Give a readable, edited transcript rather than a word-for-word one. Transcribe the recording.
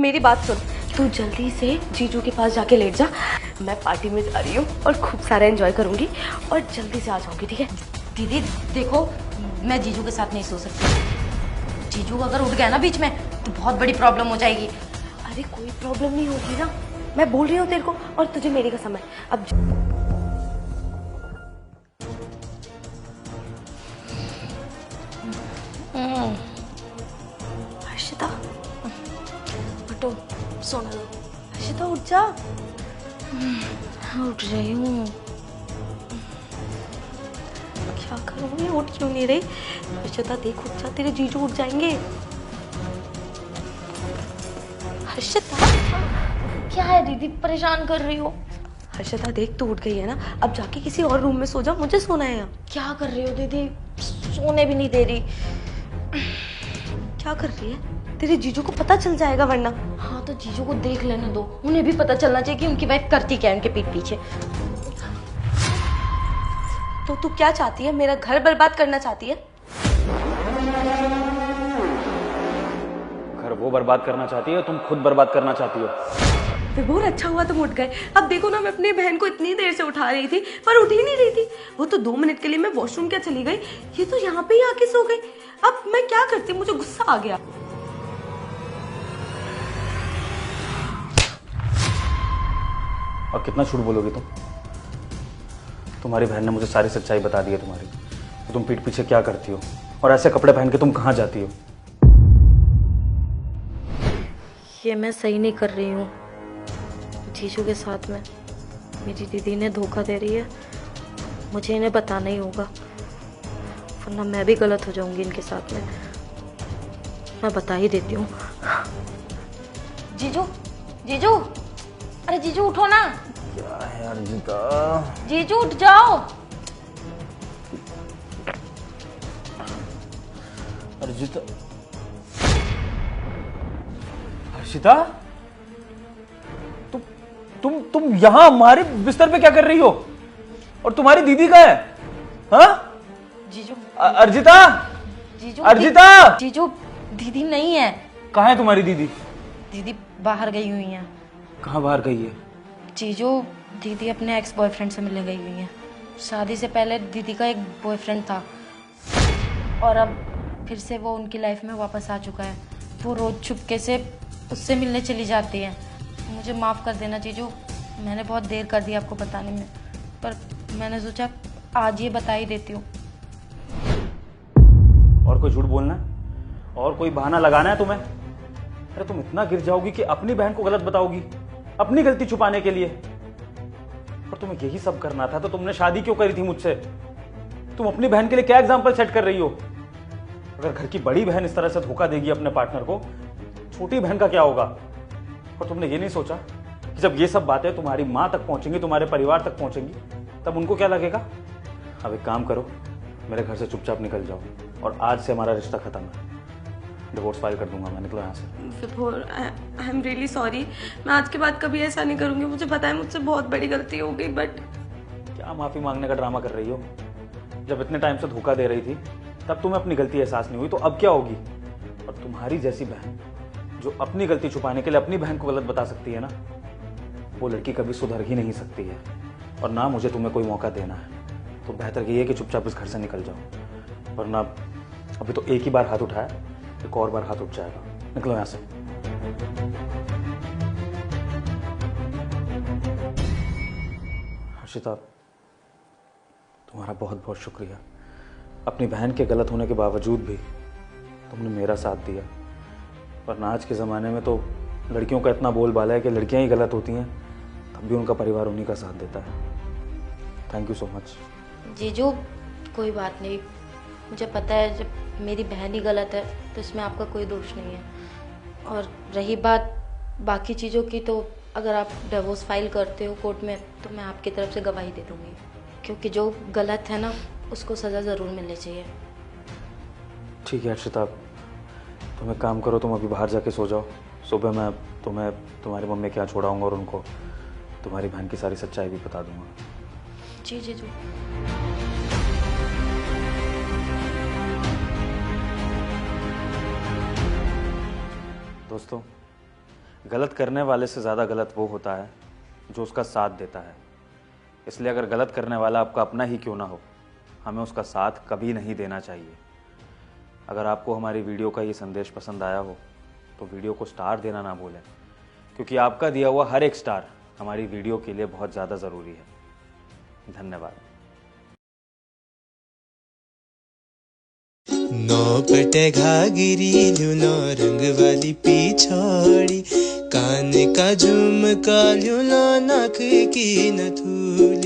मेरी बात सुन, तू जल्दी से जीजू के पास जाके लेट जा। मैं पार्टी में जा रही हूँ और खूब सारा एंजॉय करूंगी और जल्दी से आ जाऊंगी, ठीक है? दीदी देखो, मैं जीजू के साथ नहीं सो सकती। जीजू अगर उठ गया ना बीच में तो बहुत बड़ी प्रॉब्लम हो जाएगी। अरे कोई प्रॉब्लम नहीं होगी ना, मैं बोल रही हूँ तेरे को, और तुझे मेरी कसम है। अब हर्षिता, हटो, सोने दो। हर्षिता उठ जा। उठ रही हूँ। क्या करूँ, ये उठ क्यों नहीं रही? हर्षिता देख, उठ जा, तेरे जीजू उठ जाएंगे। हर्षिता क्या है दीदी, परेशान कर रही हो? हर्षिता देख, तू उठ गई है ना, अब जाके किसी और रूम में सो जा, मुझे सोना है यहाँ। क्या कर रही हो दीदी, सोने भी नहीं दे रही। क्या कर रही है? तेरे जीजू को पता चल जाएगा वरना। हाँ तो जीजू को देख लेने दो, उन्हें भी पता चलना चाहिए कि उनकी वाइफ करती क्या है उनके पीठ पीछे। तो तू क्या चाहती है, मेरा घर बर्बाद करना चाहती है? घर वो बर्बाद करना चाहती है, तुम खुद बर्बाद करना चाहती हो। विभोर, अच्छा हुआ तुम उठ गए। अब देखो ना, मैं अपनी बहन को इतनी देर से उठा रही थी पर उठ ही नहीं रही थी। वो तो 2 मिनट के लिए मैं वॉशरूम क्या चली गई, ये तो यहाँ पे ही आके सो गई। अब मैं क्या करती, मुझे गुस्सा आ गया। और कितना झूठ बोलोगी तुम? तुम्हारी बहन ने मुझे सारी सच्चाई बता दी है तुम्हारी, तो तुम पीठ पीछे क्या करती हो और ऐसे कपड़े पहन के तुम कहाँ जाती हो? ये मैं सही नहीं कर रही हूँ। जीजू के साथ में मेरी दीदी ने धोखा दे रही है, मुझे इन्हें बताना ही होगा वरना मैं भी गलत हो जाऊंगी इनके साथ में। मैं बता ही देती हूँ। जीजू, जीजू, अरे जीजू उठो ना। क्या है अर्जिता? जीजू उठ जाओ। अर्जिता, हर्षिता, तुम यहां हमारे बिस्तर पे क्या कर रही हो? और तुम्हारी दीदी का है? हाँ? जीजू, अर्जिता, जीजू, अर्जिता, जीजू दीदी नहीं है। कहाँ है तुम्हारी दीदी? दीदी बाहर गई हुई हैं। कहाँ बाहर गई है? जीजू, दीदी अपने एक्स बॉयफ्रेंड से मिलने गई हुई हैं। शादी से पहले दीदी का एक बॉयफ्रेंड था और अब फिर से वो उनकी लाइफ में वापस आ चुका है। वो रोज चुपके से उससे मिलने चली जाती है। मुझे माफ़ कर देना जीजू, मैंने बहुत देर कर दी आपको बताने में, पर मैंने सोचा आज ये बता ही देती हूँ। और कोई झूठ बोलना है? और कोई बहाना लगाना है तुम्हें? अरे तुम इतना गिर जाओगी कि अपनी बहन को गलत बताओगी अपनी गलती छुपाने के लिए। और तुम्हें यही सब करना था तो तुमने शादी क्यों करी थी मुझसे? तुम अपनी बहन के लिए क्या एग्जाम्पल सेट कर रही हो? अगर घर की बड़ी बहन इस तरह से धोखा देगी अपने पार्टनर को, छोटी बहन का क्या होगा? और तुमने ये नहीं सोचा कि जब ये सब बातें तुम्हारी माँ तक पहुंचेंगी, तुम्हारे परिवार तक पहुंचेंगी, तब उनको क्या लगेगा? अब एक काम करो, मेरे घर से चुपचाप निकल जाओ और आज से हमारा रिश्ता खत्म है। डिवोर्स फाइल कर दूंगा मैं, निकलो यहाँ से। विभोर, आई एम रियली सॉरी। मैं आज के बाद कभी ऐसा नहीं करूंगी। मुझे पता है मुझसे बहुत बड़ी गलती हो गई, बट क्या माफी मांगने का ड्रामा कर रही हो? जब इतने टाइम से धोखा दे रही थी तब तुम्हें अपनी गलती एहसास नहीं हुई, तो अब क्या होगी? और तुम्हारी जैसी बहन जो अपनी गलती छुपाने के लिए अपनी बहन को गलत बता सकती है ना, वो लड़की कभी सुधर ही नहीं सकती है। और ना मुझे तुम्हें कोई मौका देना है, तो बेहतर ये है कि चुपचाप इस घर से निकल जाओ, वरना अभी तो एक ही बार हाथ उठाया, एक और बार हाथ उठ जाएगा। निकलो यहाँ से। हर्षिता, तुम्हारा बहुत बहुत शुक्रिया। अपनी बहन के गलत होने के बावजूद भी तुमने मेरा साथ दिया, वरना आज के ज़माने में तो लड़कियों का इतना बोलबाला है कि लड़कियां ही गलत होती हैं, तब भी उनका परिवार उन्हीं का साथ देता है। Thank you so much. जीजू कोई बात नहीं, मुझे पता है जब मेरी बहन ही गलत है तो इसमें आपका कोई दोष नहीं है। और रही बात बाकी चीज़ों की, तो अगर आप डिवोर्स फाइल करते हो कोर्ट में तो मैं आपकी तरफ से गवाही दे दूँगी, क्योंकि जो गलत है ना उसको सज़ा ज़रूर मिलनी चाहिए। ठीक है हर्षिता, तुम एक काम करो, तुम अभी बाहर जाके सो जाओ। सुबह मैं तुम्हें तुम्हारी मम्मी के यहाँ छोड़ाऊँगा और उनको तुम्हारी बहन की सारी सच्चाई भी बता दूँगा। जी जीजू। दोस्तों, गलत करने वाले से ज़्यादा गलत वो होता है जो उसका साथ देता है। इसलिए अगर गलत करने वाला आपका अपना ही क्यों ना हो, हमें उसका साथ कभी नहीं देना चाहिए। अगर आपको हमारी वीडियो का ये संदेश पसंद आया हो तो वीडियो को स्टार देना ना भूलें, क्योंकि आपका दिया हुआ हर एक स्टार हमारी वीडियो के लिए बहुत ज़्यादा ज़रूरी है। धन्यवाद। नौपटे घागिरी ल्यूनो रंग वाली पिछौड़ी, कान का झुमका ल्यूनो नाक की नथुली।